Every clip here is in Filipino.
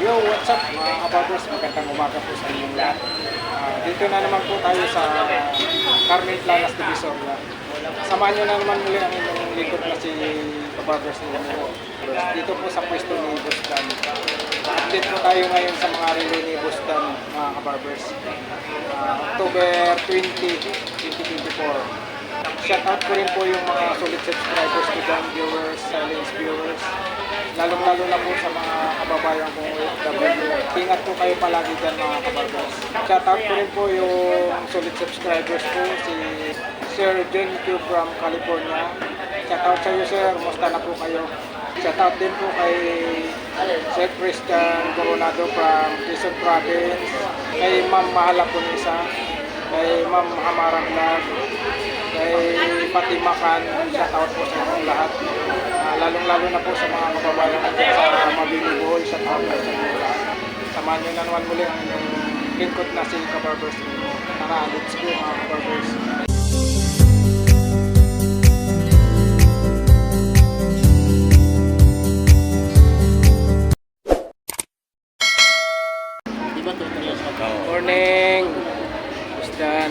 Yo, what's up mga kabarbers? Magandang umaga po sa inyong lahat. Dito na naman po tayo sa Carmen Planas Divisoria. Samahan nyo na naman muli ang inyong lingkod na si kabarbers ni Ramiro. Dito po sa pwesto ni Bustan. Update po tayo ngayon sa mga relay ni Bustan mga kabarbers. October 20, 2024. Shoutout ko rin po yung mga solid subscribers ko dyan, viewers, silence viewers. Lalong-lalo na po sa mga kababayan kong OFW. Ingat po kayo palagi dyan mga kabarbers. Shoutout ko rin po yung solid subscribers ko, si Sir John Q from California. Shoutout sa iyo sir, musta na po kayo? Shoutout din po kay Sir Christian Coronado from Quezon Province, kay Ma'am Mahala Punisa, kay Ma'am Hamarang Vlog, kay Fatima Khan. Shoutout po sa inyong lahat. Lalong-lalo na po sa mga kababayan natin sa Mabiniboy. Shoutout po sa inyong lahat. Samahan nyo na naman muli ang inyong lingkod na si Kabarbers. Tara, let's go mga Kabarbers. Morning! Bustan!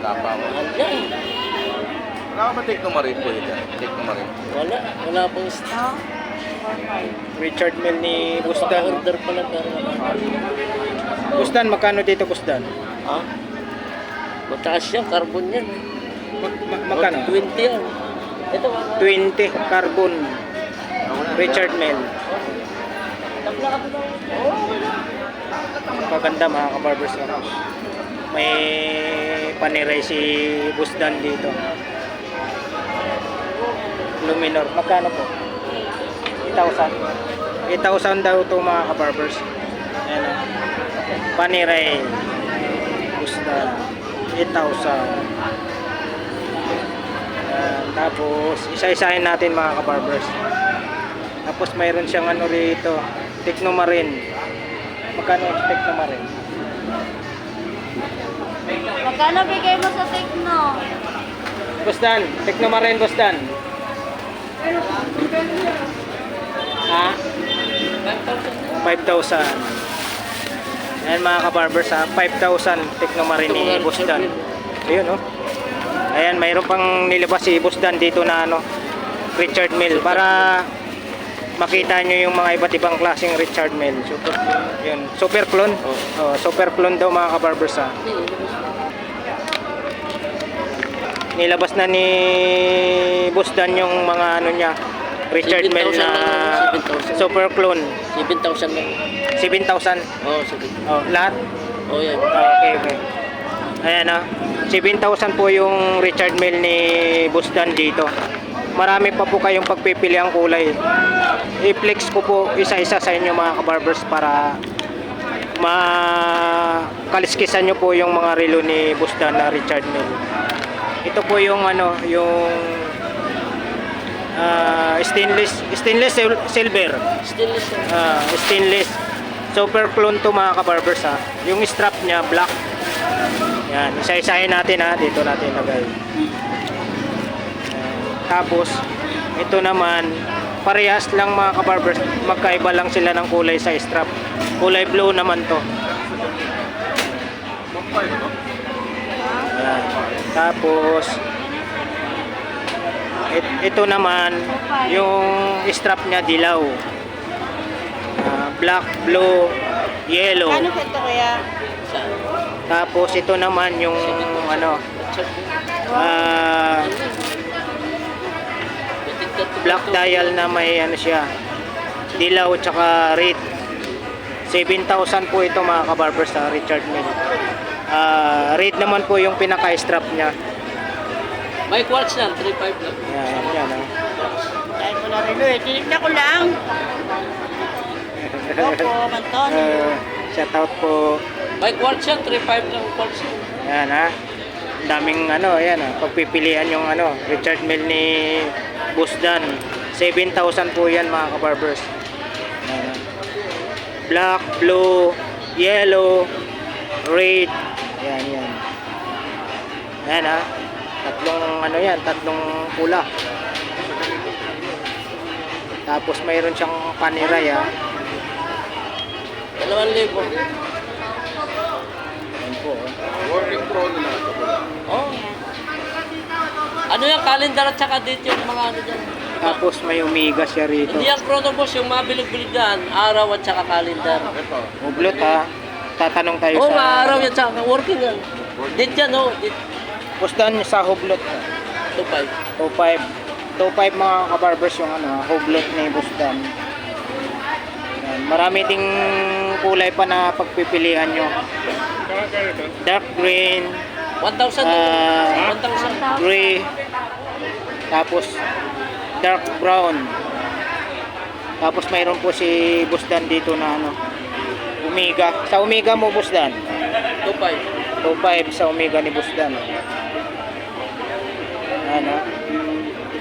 Tapa mo. Wala ka ba take no marin po dyan? Take no marin. Wala pang stock. Richard Mill ni Bustan. Order pa lang pero wala. Bustan, magkano dito Bustan? Ha? Mataas yan, carbon yan. Magkano? 20 yan. Ito 20 carbon Richard Mill. Maganda mga kabarbers. May paniray si Busdan dito. Luminor. Magkano po? 8,000. 8,000 daw ito mga kabarbers. Ayan o. Paniray Busdan. 8,000. Tapos isa-isahin natin mga kabarbers. Tapos mayroon siyang ano rito, Technomarine. Magkano yung Technomarine? Magkano bigay mo sa Tekno? Bustan, Technomarine Bustan. Ha? 5,000. Ayan mga kabarbers ha, 5,000 Technomarine ni Bustan. Ayun oh. Ayan, mayroon pang nilabas si Bustan dito na ano, Richard Mill para makita nyo yung mga iba't ibang klaseng Richard Mill. Super clone. Yun, super clone. Oh, super clone daw mga kabarbers ha. Nilabas na ni Bustan yung mga ano niya, Richard Mill na 7,000. super clone. 7,000 lang. 7,000. Oo, 7,000. Oh, lahat. Oo, yan. Okay, okay. Ayan ah. 7,000 po yung Richard Mill ni Bustan dito. Marami pa po kayong pagpipili ang kulay. I-flex ko po isa-isa sa inyo mga kabarbers para makaliskisan nyo po yung mga relo ni Bustan na Richard Mill. Ito po yung ano, yung stainless silver. Stainless yan. Stainless super clone to mga kabarbers ha. Yung strap nya black. Yan, isa-isahin natin ha. Dito natin lagay. Tapos ito naman parehas lang mga kabarbers, magkaiba lang sila ng kulay sa strap. Kulay blue naman to. Yan. Tapos ito naman yung strap nya dilaw. Black, blue, yellow. Ano ito kaya? Tapos ito naman yung ano, black dial na may ano siya, dilaw tsaka red. 7,000 po ito mga kabarbers sa Richard Mill. Red naman po yung pinaka-strap nya. May quartz yan, 3.5 lang. Yan, yan oh. Dahil ko na rin eh. Tinignan ko lang. Opo, Manton. Shout out po. May quartz yan, 3.5 lang quartz yan. Yan ha. Ang daming ano, ayan ha. Pagpipilian yung ano, Richard Mill ni Busdan. 7,000 po yan mga kabarbers. Yan ha. Black, blue, yellow, red. Yan, yan. Yan ha. Tatlong ano yan, tatlong pula. Tapos mayroon siyang paniray ha. 2,000. Yan po. Working pro nila. Oh. Ano yung calendar at saka date yung mga ano dyan? Tapos may Omega siya rito. Hindi ang chrono boss, yung mga bilog-bilog dyan, araw at saka calendar. Ito. Ublot ha. Tatanong tayo Oo, mga sa araw yan saka working yan. Date yan, oh. Date. Busdan sa Hublot. 2,500. 2.5 mga kabarbers yung ano, Hublot ni Busdan. Yan. Marami ding kulay pa na pagpipilian nyo. Dark green, 1,000 Ah. 1,000. gray, tapos dark brown. Tapos mayroon po si Busdan dito na ano, Omega. Sa Omega mo Busdan. 2,500. 2.5 sa Omega ni Busdan. Ano?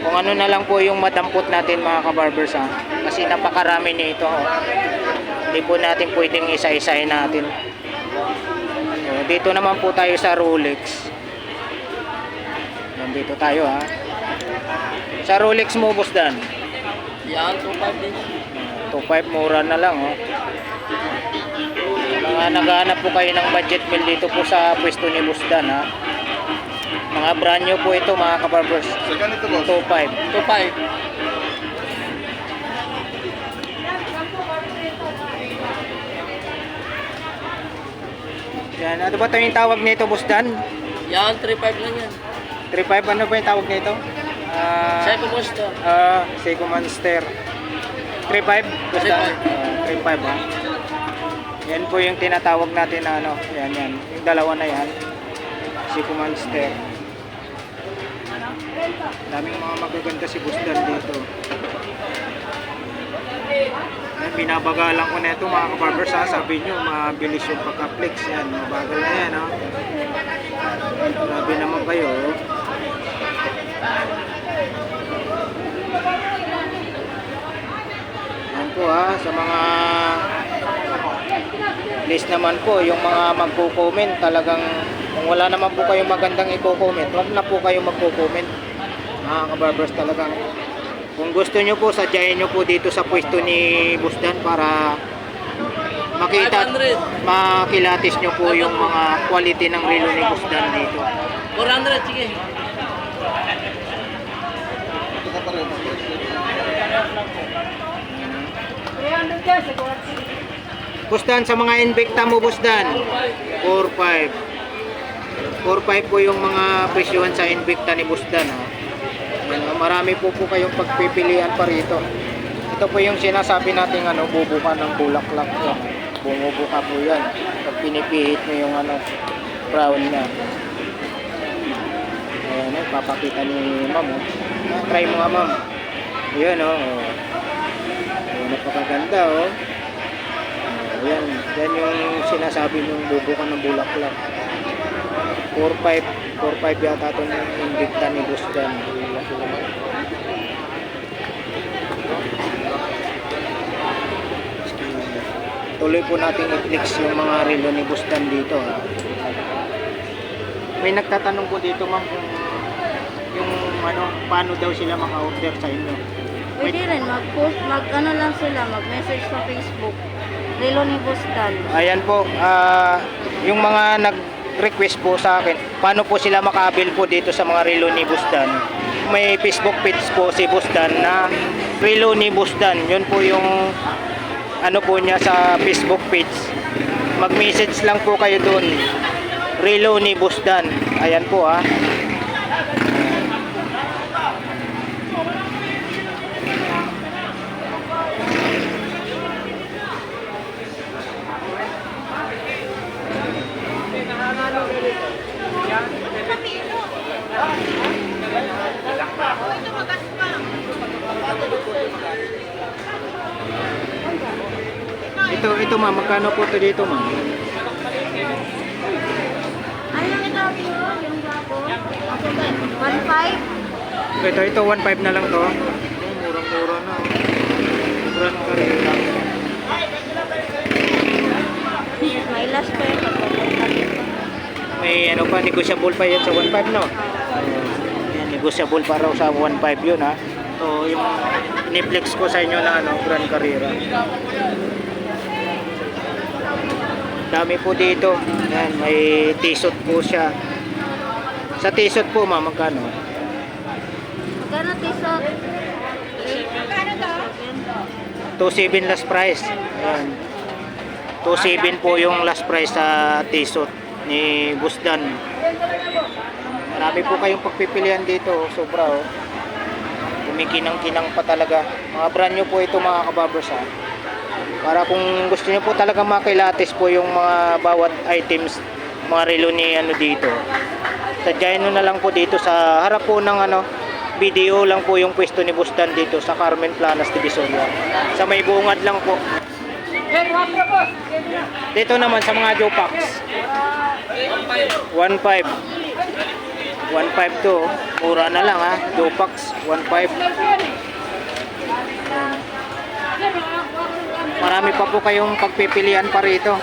Kung ano na lang po yung madampot natin mga kabarbers ha. Kasi napakarami nito. Oh. Hindi po natin pwedeng isa-isahin natin. So, dito naman po tayo sa Rolex. Nandito tayo ha. Sa Rolex mo Busdan. Yan, 2,500 din. 2.5 mura na lang oh. Mga naghahanap po kayo ng budget meal dito po sa pwesto ni Busdan ha. Mga brand new po ito mga kabarbers. Sa ganito boss. 2.5. 2,500. Yan, ano ba ito yung tawag nito Busdan? Yan, 3,500 lang yan. 3.5 ano ba yung tawag nito? Psycho Monster. Seiko Monster. 3.5 Busdan? 3.5 ha. Yan po yung tinatawag natin na ano. Yan yan. Yung dalawa na yan. Seiko Monster. Daming mga magaganda si Busdan dito. Yan, binabagalan ko na ito mga kabarbers ha. Sabi nyo, mabilis yung pagka-flex yan. Mabagal na yan ha. Grabe naman kayo. Yan po ha. Sa mga list naman po, yung mga magko-comment talagang kung wala naman po kayong magandang i-comment, wag na po kayo magko-comment. Mga kabarbers talagang kung gusto nyo po, sadyain nyo po dito sa pwesto ni Busdan para makita, 500. makilatis nyo po yung mga quality ng relo ni Busdan dito. 400, sige. Ito ka pa rin. Busdan, sa mga Invicta mo Busdan, 4.5. 4.5 po yung mga presyohan sa Invicta ni Busdan. Ha? Yan, marami po kayong pagpipilian pa rito. Ito po yung sinasabi natin ano, bubuka ng bulaklak. Yan. Bumubuka po yan. Pag pinipihit mo yung ano, brown niya. Ayan, papakita ni ma'am. Oh. Try mo nga ma'am. Ayan o. Oh. Oh, napakaganda oh. Ayan, yan yung sinasabi ng bubuka ng bulaklak. 4.5 yata itong Invicta ni Busdan. Tuloy po natin i-flex yung mga relo ni Busdan dito. Ha? May nagtatanong po dito ma'am kung yung ano, paano daw sila maka-order sa inyo. Pwede rin mag-post, mag-ano lang sila, mag-message sa Facebook. Relo ni Busdan. Ayan po, yung mga nag-request po sa akin, paano po sila maka-avail po dito sa mga relo ni Busdan. May Facebook page po si Busdan na relo ni Busdan. Yun po yung ano po niya sa Facebook page. Mag-message lang po kayo doon. Relo ni Busdan. Ayan po ha. Ito ma'am, magkano po ito dito ma'am? Ano yung ito? Yung bago? 1.5? Ito 1.5 na lang to. Murang-mura na. Murang ka rin. May last pa yun. May May ano pa, negotiable pa yan sa 1.5, no? Yan, negotiable pa raw sa 1.5 yun, ha? So, yung iniflex ko sa inyo na ano, Grand Carrera. Dami po dito. Yan, may t-shirt po siya. Sa t-shirt po, ma'am, magkano? Magkano t-shirt? 2.7 last price. Ayan. 2.7 po yung last price sa t-shirt ni Busdan. Marami po kayong pagpipilian dito. Sobra, oh. Kumikinang-kinang pa talaga. Mga brand new po ito, mga kababers, ha. Para kung gusto niyo po talaga makilates po yung mga bawat items, mga relo ni ano dito. Sadyain nyo na lang po dito sa harap po ng ano, video lang po yung pwesto ni Busdan dito sa Carmen Planas, Divisoria. Sa may bungad lang po. Dito naman sa mga Jopax. 1.5. 1.5 to. Mura na lang, ha. Jopax 1.5. Marami pa po kayong pagpipilian pa rito.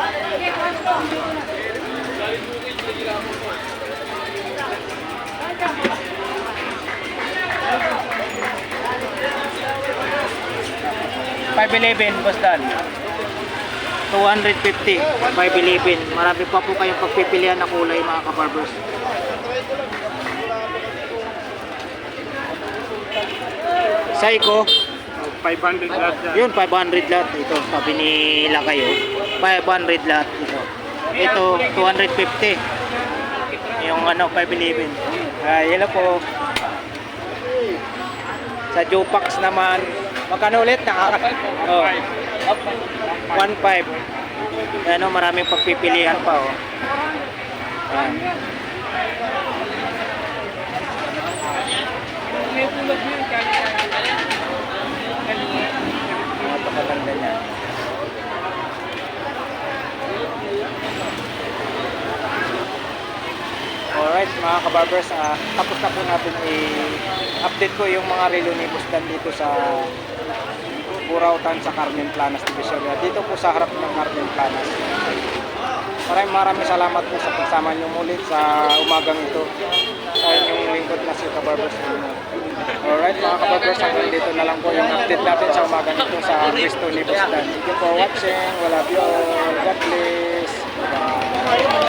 $511, Busdan. 250, 511. Marami pa po kayong pagpipilian na kulay, mga kabarbers. Psycho, 500 lahat yan. yun 500 lahat. Ito, sabi ni Lakayo, 500 lahat ito. Ito 250. Yung ano, 511. Yan lang po. Sa Jopax naman, magkano ulit? Oh, 1.5. Ano, maraming pagpipilian pa, oh. Ayan. Napakaganda niya. Alright, mga kabarbers, tapos na po natin i-update ko yung mga relo ni Busdan dito sa Burautan sa Carmen Planas, Divisoria. Dito po sa harap ng Carmen Planas. Maraming salamat po sa pagsama niyo muli sa umagang ito sa inyong lingkod na si Kabarbers. Alright, mga kabarbers, hanggang dito na lang po yung update natin sa umagang ito sa pwesto ni Busdan. Thank you for watching. Wala you all. God bless. Bye.